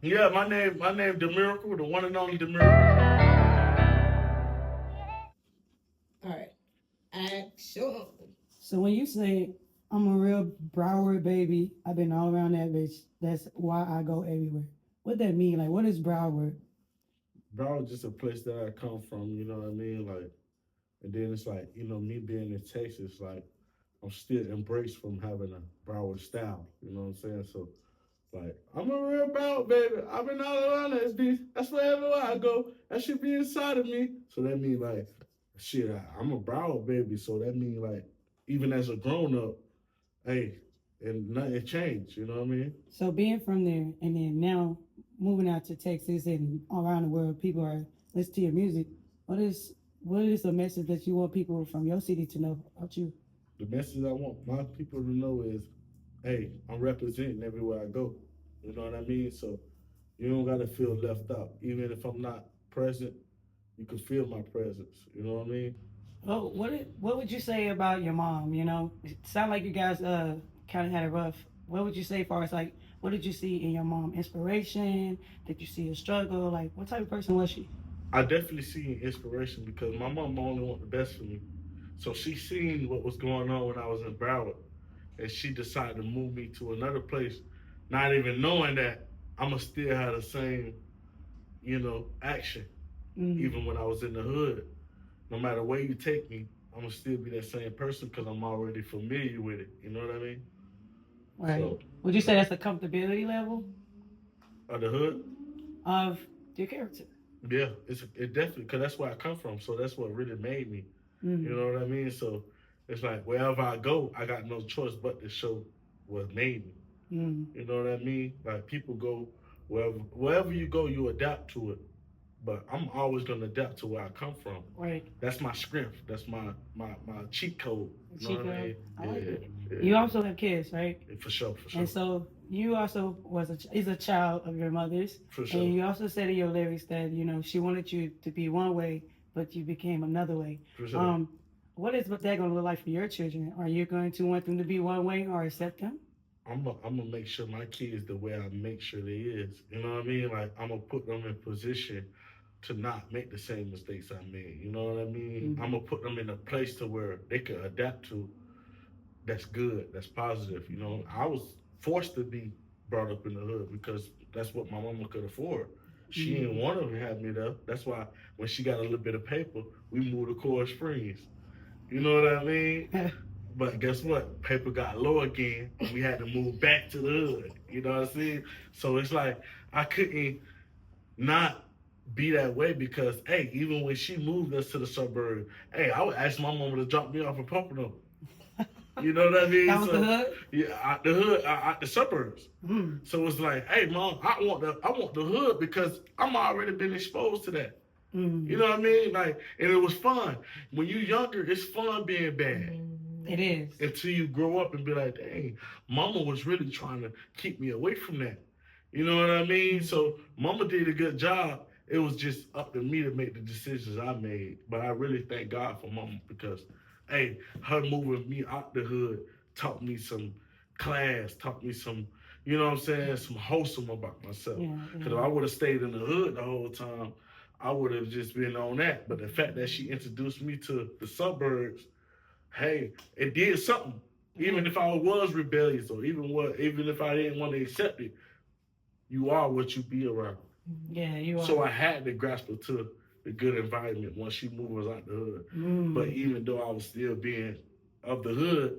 Yeah, my name Demyracle, the one and only Demyracle. All right. Action. So when you say I'm a real Broward baby, I've been all around that bitch. That's why I go everywhere. What that mean? Like, what is Broward? Broward just a place that I come from, you know what I mean? Like, and then it's like, me being in Texas, like, I'm still embraced from having a Broward style, you know what I'm saying? So, like, I'm a real Broward baby. I've been all around that bitch. That's wherever I go. That should be inside of me. So that means, like, shit, I'm a Broward baby. So that means, like, even as a grown up, hey, and nothing changed, you know what I mean? So being from there and then now moving out to Texas and all around the world, people are listening to your music. What is the message that you want people from your city to know about you? The message I want my people to know is, hey, I'm representing everywhere I go. You know what I mean? So you don't gotta feel left out. Even if I'm not present, you can feel my presence. You know what I mean? Oh, what would you say about your mom? It sound like you guys kind of had a rough. What would you say, as far as like, what did you see in your mom? Inspiration? Did you see a struggle? Like, what type of person was she? I definitely see inspiration because my mom only want the best for me. So she seen what was going on when I was in Broward, and she decided to move me to another place, not even knowing that I'ma still have the same, action, Mm, even when I was in the hood. No matter where you take me, I'm gonna still be that same person because I'm already familiar with it. You know what I mean? right. So, Would you say that's the comfortability level the hood, of your character? yeah, it definitely because that's where I come from. So that's what really made me. You Mm, know what I mean? So it's like wherever I go, I got no choice but to show what made me. mm, You know what I mean? Like people go wherever you go, you adapt to it. But I'm always gonna adapt to where I come from. right. That's my strength. That's my cheat code. You know what I Chico, mean? I like Yeah, it. You yeah, also have kids, right? for sure, for And sure, so you also is a child of your mother's, for sure, and you also said in your lyrics that she wanted you to be one way, but you became another way. for sure. Um, what is that going to look like for your children? Are you going to want them to be one way or accept them? I'm gonna make sure my kids the way I make sure they is. You know what I mean? Like I'm gonna put them in position to not make the same mistakes I made. You know what I mean? I'm Mm-hmm. gonna put them in a place to where they can adapt to. That's good. That's positive. I was forced to be brought up in the hood because that's what my mama could afford. She didn't want to have me there. That's why when she got a little bit of paper, we moved to Coral Springs. You know what I mean? But guess what? Paper got low again, and we had to move back to the hood. You know what I'm saying? So it's like I couldn't not be that way because, hey, even when she moved us to the suburb, hey, I would ask my mama to drop me off in Pompano. You know what I mean? That was the So hood. yeah, out the hood, out the suburbs. Mm. So it's like, hey, mom, I want the hood because I'm already been exposed to that. You Mm. know what I mean? Like, and it was fun. When you younger, it's fun being bad It is. until you grow up and be like, dang, mama was really trying to keep me away from that. You know what I mean? So mama did a good job. It was just up to me to make the decisions I made. But I really thank God for mama because, hey, her moving me out the hood taught me some class, taught me some, you know what I'm saying, some wholesome about myself. Yeah, Because yeah. if I would have stayed in the hood the whole time, I would have just been on that. But the fact that she introduced me to the suburbs, hey, it did something. Even if I was rebellious or even if I didn't want to accept it, you are what you be around. Yeah, you So are. I had to grasp her to the good environment once she moved us out the hood. But Mm. even though I was still being of the hood,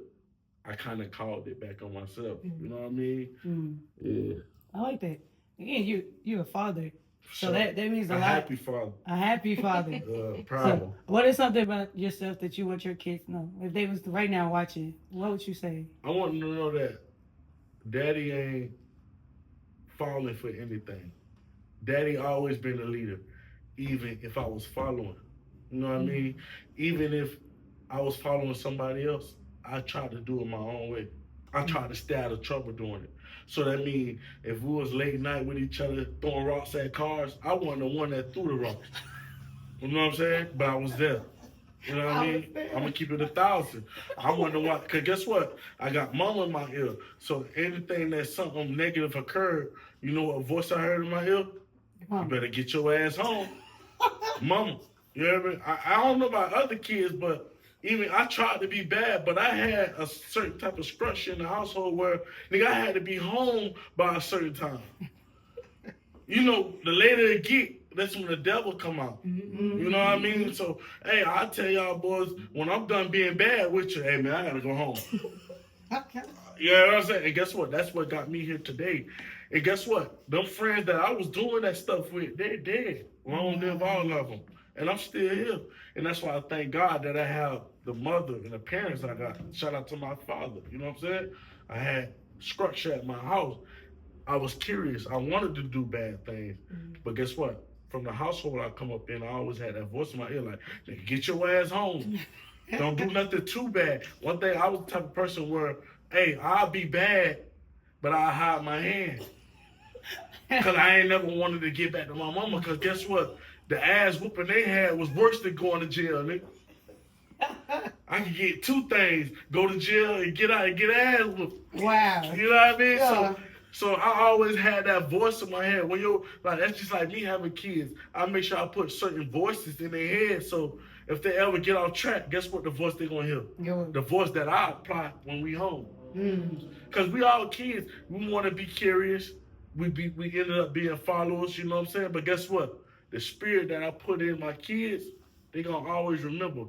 I kind of called it back on myself. You know what I mean? Mm. Yeah, I like that. Again, you're a father, for so sure. that means a A lot. happy father, A happy father. proud So, one. what is something about yourself that you want your kids to know? If they was right now watching, what would you say? I want them to know that daddy ain't falling for anything. Daddy always been a leader, even if I was following. You know what I Mm. mean? Even if I was following somebody else, I tried to do it my own way. I tried to stay out of trouble doing it. So that means if we was late night with each other throwing rocks at cars, I wasn't the one that threw the rocks. You know what I'm saying? But I was there. You know what I I was mean? I'm there. gonna keep it 1,000. I wonder why. Cause guess what? I got mama in my ear. So anything that something negative occurred, You know what voice I heard in my ear? You better get your ass home. Mama. You hear me? I don't know about other kids, but even I tried to be bad, but I had a certain type of structure in the household where nigga I had to be home by a certain time. You know, the later it get, that's when the devil come out. You know what I mean? So, hey, I tell y'all boys, when I'm done being bad with you, hey man, I gotta go home. Okay. You know what I'm saying? And guess what? That's what got me here today. And guess what? Them friends that I was doing that stuff with, they're dead. Long live all of them. And I'm still here. And that's why I thank God that I have the mother and the parents I got. Shout out to my father. You know what I'm saying? I had structure at my house. I was curious. I wanted to do bad things. But guess what? From the household I come up in, I always had that voice in my ear like, nigga, get your ass home. Don't do nothing too bad. One thing, I was the type of person where, hey, I'll be bad, but I'll hide my hand. Because I ain't never wanted to get back to my mama. Because guess what? The ass whooping they had was worse than going to jail, nigga. I could get two things. Go to jail and get out and get ass whooped. Wow. You know what I mean? Yeah. So I always had that voice in my head. When you're like, that's just like me having kids. I make sure I put certain voices in their head. So if they ever get off track, guess what the voice they're gonna hear? The voice that I apply when we home. Cause we all kids. We want to be curious. We ended up being followers. You know what I'm saying? But guess what? The spirit that I put in my kids, they gonna always remember.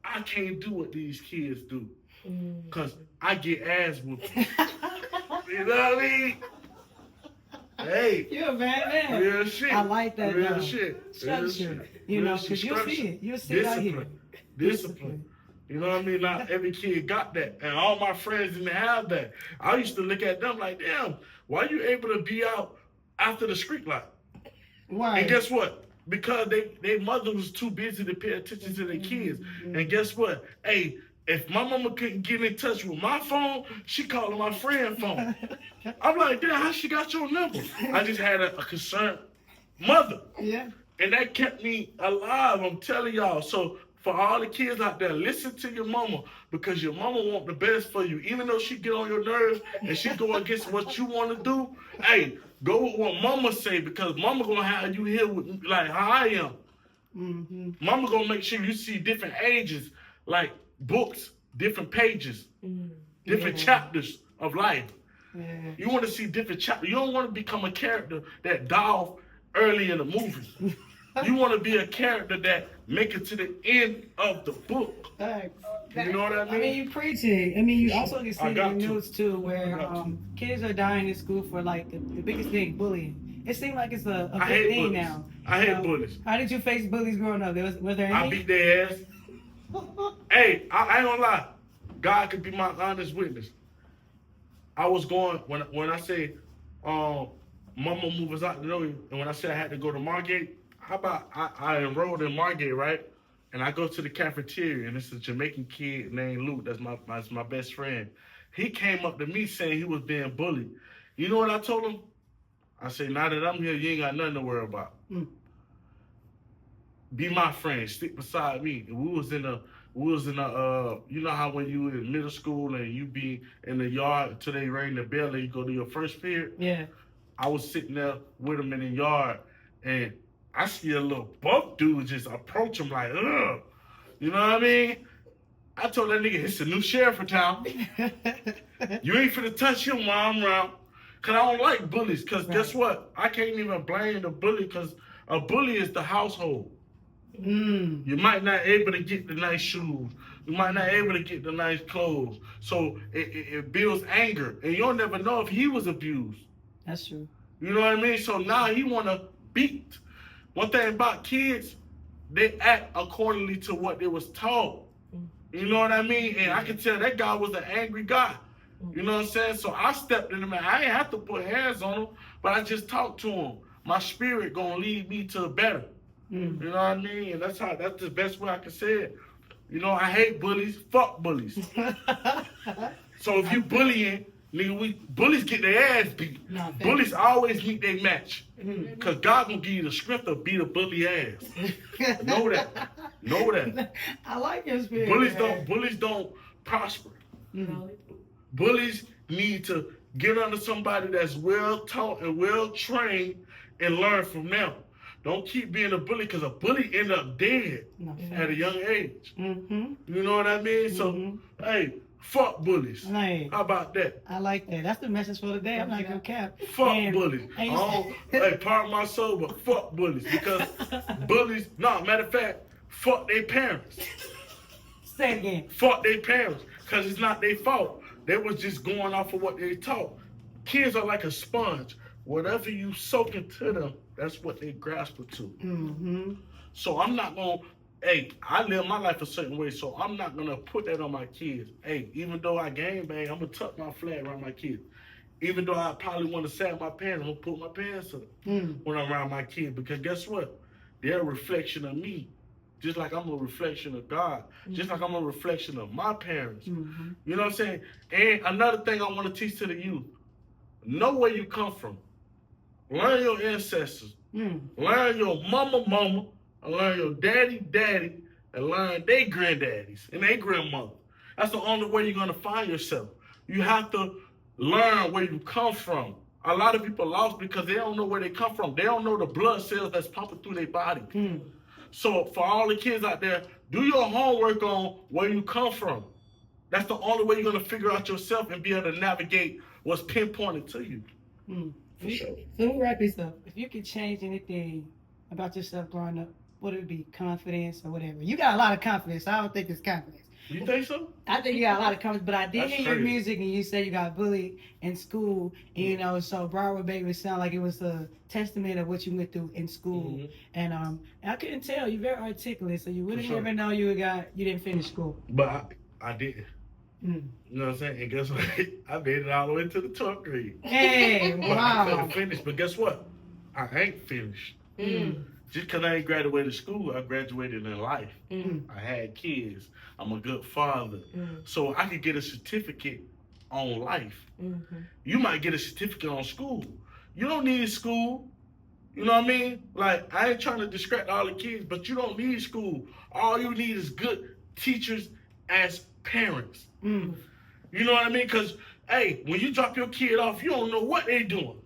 I can't do what these kids do. Cause I get ass whooped. You know what I mean? Hey. You're a bad man. Real shit. I like that. Real though. shit. Structure. You know, because you'll see it. You'll see it out here. Discipline. You know what I mean? Not every kid got that. And all my friends didn't have that. I used to look at them like, damn, why you able to be out after the street light? Why? And guess what? Because their mother was too busy to pay attention to their kids. And guess what? Hey, if my mama couldn't get in touch with my phone, she called my friend's phone. I'm like, damn, how she got your number? I just had a concerned mother. Yeah. And that kept me alive, I'm telling y'all. So for all the kids out there, listen to your mama, because your mama want the best for you. Even though she get on your nerves and she go against what you want to do, hey, go with what mama say, because mama gonna have you here with like how I am. Mama gonna make sure you see different ages, like books, different pages, different chapters of life. You want to see different chapters. You don't want to become a character that died early in the movie. You want to be a character that make it to the end of the book. You know what I mean? I mean, you preach it. I mean, you also can see in the news too, where kids are dying in school for like the biggest thing, bullying. It seems like it's a big thing now. I hate bullies. How did you face bullies growing up? Was there any? I beat their ass. Hey, I ain't gonna lie. God could be my honest witness. I was going when I say mama move us out the door, and when I said I had to go to Margate, how about I enrolled in Margate, right? And I go to the cafeteria, and it's a Jamaican kid named Luke. That's my best friend. He came up to me saying he was being bullied. You know what I told him? I said, now that I'm here, you ain't got nothing to worry about. Be my friend, stick beside me. And we was in a you know how when you were in middle school and you be in the yard until they ring the bell and you go to your first period? Yeah. I was sitting there with him in the yard, and I see a little buck dude just approach him like, ugh. You know what I mean? I told that nigga, it's a new sheriff in town. You ain't finna touch him while I'm around. Cause I don't like bullies. Cause guess what? I can't even blame the bully, cause a bully is the household. You might not able to get the nice shoes. You might not able to get the nice clothes. So it builds anger. And you'll never know if he was abused. That's true. You know what I mean? So now he want to beat. One thing about kids, they act accordingly to what they was taught. You know what I mean? And I can tell that guy was an angry guy. You know what I'm saying? So I stepped in him, and I ain't have to put hands on him, but I just talked to him. My spirit gonna lead me to better. You know what I mean? And that's the best way I can say it. You know, I hate bullies. Fuck bullies. So if you bullying, nigga, bullies get their ass beat. Bullies always meet their match. Cause God gonna give you the strength to beat a bully ass. Know that. Know that. I like your spirit. Bullies don't prosper. Bullies need to Get under somebody that's well taught and well trained and learn from them. Don't keep being a bully because a bully end up dead No, at a young age. Mm-hmm. You know what I mean? So, hey, fuck bullies. Hey, How about that? I like that. That's the message for the day. I'm not gonna cap. Fuck And- bullies. and I you don't, hey, pardon my soul, but fuck bullies because bullies. No, matter of fact, fuck their parents. Say it again. Fuck their parents because it's not their fault. They was just going off of what they taught. Kids are like a sponge. Whatever you soak into them, that's what they grasp to. Mm-hmm. So I'm not gonna. Hey, I live my life a certain way, so I'm not gonna put that on my kids. Hey, even though I gang bang, I'm gonna tuck my flag around my kids. Even though I probably want to sag my pants, I'm gonna put my pants up when I'm around my kids because guess what? They're a reflection of me. Just like I'm a reflection of God. Just like I'm a reflection of my parents. Mm-hmm. You know what I'm saying? And another thing I want to teach to the youth. Know where you come from. Learn your ancestors. Learn your mama, and learn your daddy, and learn their granddaddies and their grandmother. That's the only way you're going to find yourself. You have to learn where you come from. A lot of people lost because they don't know where they come from. They don't know the blood cells that's pumping through their body. So for all the kids out there, do your homework on where you come from. That's the only way you're going to figure out yourself and be able to navigate what's pinpointed to you. For sure. So let me wrap this up. If you could change anything about yourself growing up, what would it be? Confidence or whatever? You got a lot of confidence. I don't think it's confidence. You think so? I think you got a lot of confidence, but I did That's hear your crazy. music and you said you got bullied in school. And, you know, so Broward Baby sounded like it was a testament of what you went through in school. And I couldn't tell. You're very articulate, so you wouldn't sure. ever know you didn't finish school. But I didn't. You know what I'm saying? And guess what? I made it all the way to the 12th grade. Hey, But I wow. couldn't finish. But guess what? I ain't finished. Just because I ain't graduated school, I graduated in life. I had kids. I'm a good father. So I could get a certificate on life. You might get a certificate on school. You don't need school. You know what I mean? Like, I ain't trying to distract all the kids, but you don't need school. All you need is good teachers as parents. You know what I mean? Because, hey, when you drop your kid off, you don't know what they doing.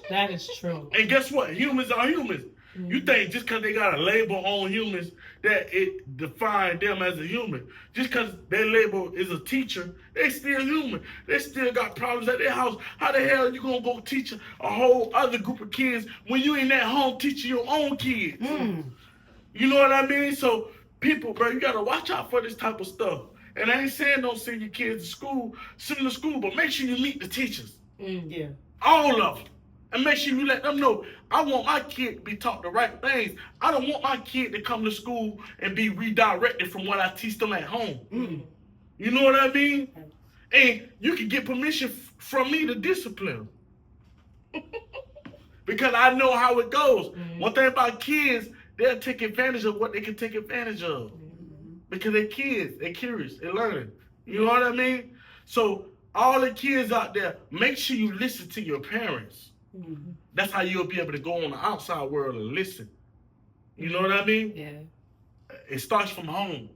That is true. And guess what? Humans are humans. You think just because they got a label on humans that it defines them as a human. Just because their label is a teacher, they still human. They still got problems at their house. How the hell you going to go teach a whole other group of kids when you ain't at home teaching your own kids? You know what I mean? So people, bro, you got to watch out for this type of stuff. And I ain't saying don't send your kids to school. Send them to school, but make sure you meet the teachers. Yeah. All of them. And make sure you let them know, I want my kid to be taught the right things. I don't want my kid to come to school and be redirected from what I teach them at home. You know what I mean? And you can get permission from me to discipline them. Because I know how it goes. One thing about kids, they'll take advantage of what they can take advantage of. Because they're kids, they're curious, they're learning. You know what I mean? So all the kids out there, make sure you listen to your parents. That's how you'll be able to go on the outside world and listen. You know what I mean? Yeah. It starts from home.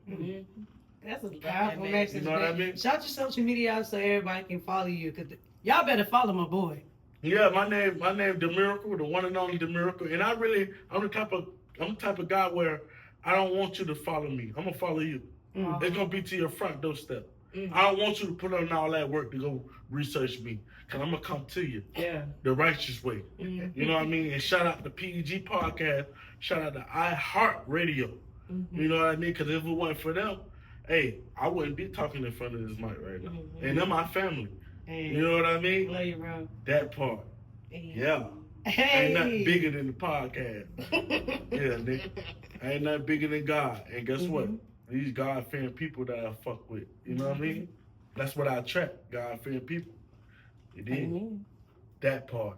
That's a powerful message. You know what I mean? Shout your social media out so everybody can follow you. Cause y'all better follow my boy. Yeah, my name Demyracle, the one and only Demyracle. And I'm the type of guy where I don't want you to follow me. I'm gonna follow you. It's gonna be to your front doorstep. I don't want you to put in all that work to go research me. Cause I'm gonna come to you. Yeah. The righteous way. You know what I mean? And shout out to P.E.G podcast. Shout out to iHeartRadio. You know what I mean? Cause if it wasn't for them, hey, I wouldn't be talking in front of this mic right now. And they're my family. You know what I mean? Love you, bro. That part. Yeah. Ain't nothing bigger than the podcast. Yeah, nigga. Ain't nothing bigger than God. And guess what? These God-fearing people that I fuck with. You know what I mean? That's what I attract. God-fearing people. You did? That part.